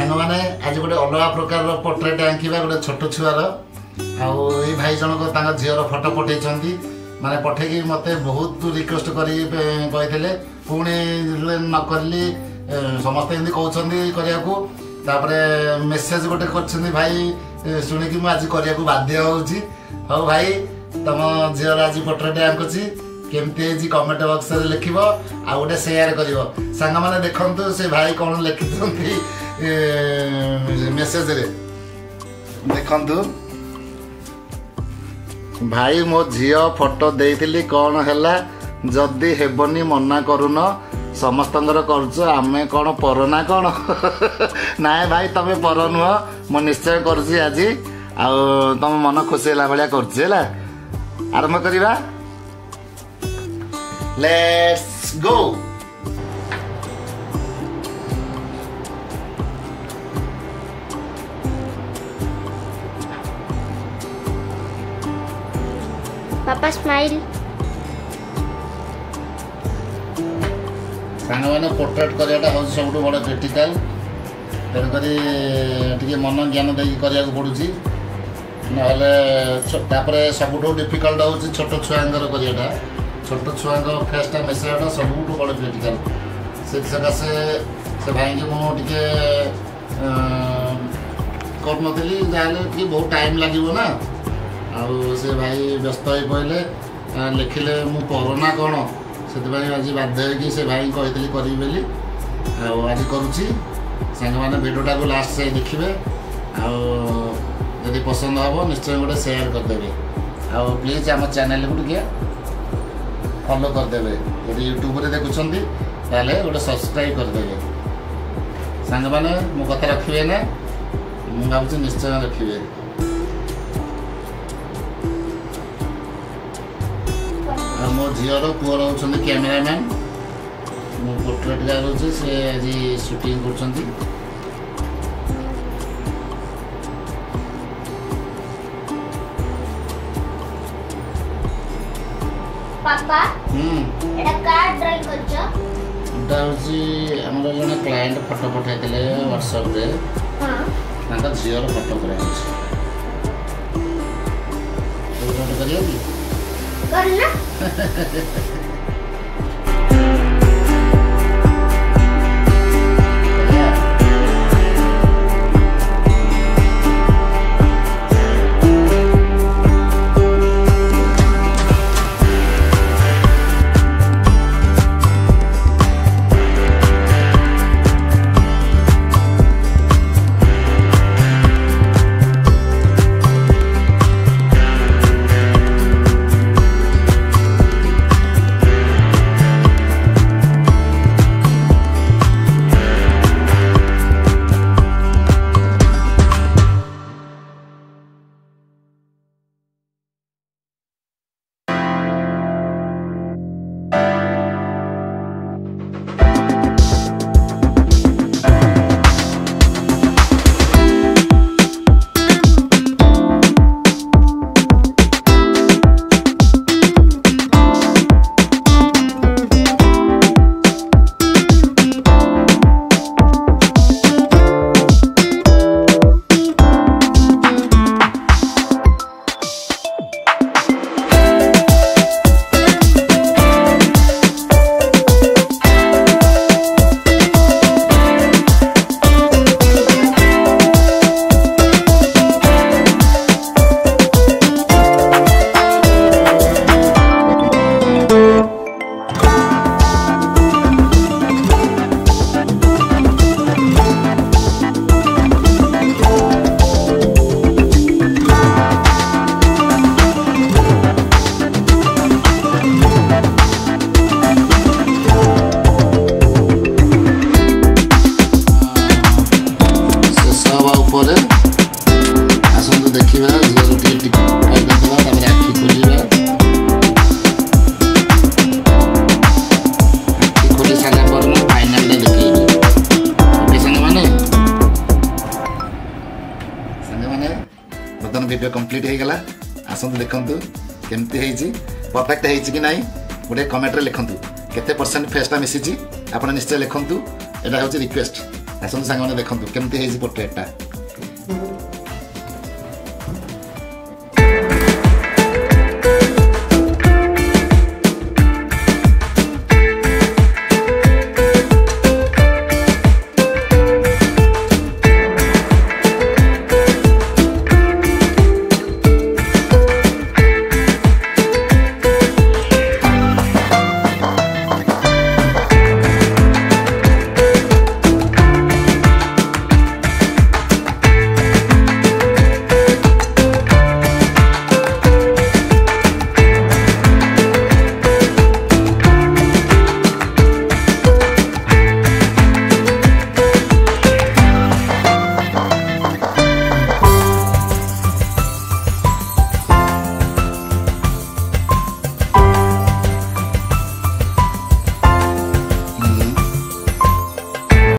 सांग मैंने आज गोटे अलग प्रकार पोर्ट्रेट आंकिबा गोटे छोट छुआर आउ ये भाई जनक झीर फटो पठे माने पठेकी मत बहुत रिक्वेस्ट करते पुणी न करी समस्ते एमती कहते मेसेज गोटे कर भाई शुणिकी मुझे करने को बाध्य होउची हाँ भाई तुम झीर आज पोर्ट्रेट आंकुची केमती कमेंट बॉक्स रे लिखिबो आ गोटे शेयर करिवो सांग माने देखंतु से भाई कोन लिखितंती मेसेज रे देखंतु भाई मो झियो फोटो देइथिली कोन हैला जदी हेबनी मना करून समस्तंगर करछ आमे कोन परना कोन नाय भाई तमे पर नुह मो निश्चय करछि आज आ तुम मन खुशी होला भलिया करछि हैला आरंभ करिबा Let's go. Papa smile. सांग मैंने पोर्ट्रेट कराटा हूँ सब बड़ा क्रिटिकाल तेणुक मन ज्ञान देकी करा पड़ुची ना सबुठ डिफिकल्ट हूँ छोट छुआंर कराटा छोट छुआ फेसटा मेसेजटा सब बड़ क्रिटिकाल से सकाशे से भाई की मुझे करूनी जहाँ बहुत टाइम लगे ना आउ से भाई व्यस्त हो पड़े लिखिले मु पढ़ना कौन से आज बाध्य से भाई कही करी बोली आज करुच्ची सांग मैंने भिडियोटा को लास्ट जाए देखिए आदि पसंद हम निश्चय गोटे शेयर करदे आउ प्लीज आम चैनल को टे फॉलो करदे यदि यूट्यूब रे देखुंत ताले गोटे सब्सक्राइब करदे सांग मैंने मो कथा रखिए ना मु भावुँ निश्चय रखिए मो झीर पुअर होती कैमेरामैन मो पोर्ट्रेट जहाँ रोचे से आज शूटिंग कर पापा एटा कार्ड ड्राइंग करछो एटा होची हमर जने क्लाइंट फोटो पठाइतले WhatsApp रे हां ताका झीर फोटो कराइ छै फोटो करियो की करना वीडियो कंप्लीट हो गला आसंतु देखंतु केमती हेची परफेक्ट हेची कि नाही गोटे कमेंट रे लिखंतु केते परसेंट फेसटा मिसिची आपण निश्चय लिखंतु एटा होची रिक्वेस्ट ଆସନ୍ତୁ ସାଙ୍ଗମାନେ ଦେଖନ୍ତୁ କେମିତି ହେଇଛି ପୋର୍ଟ୍ରେଟଟା।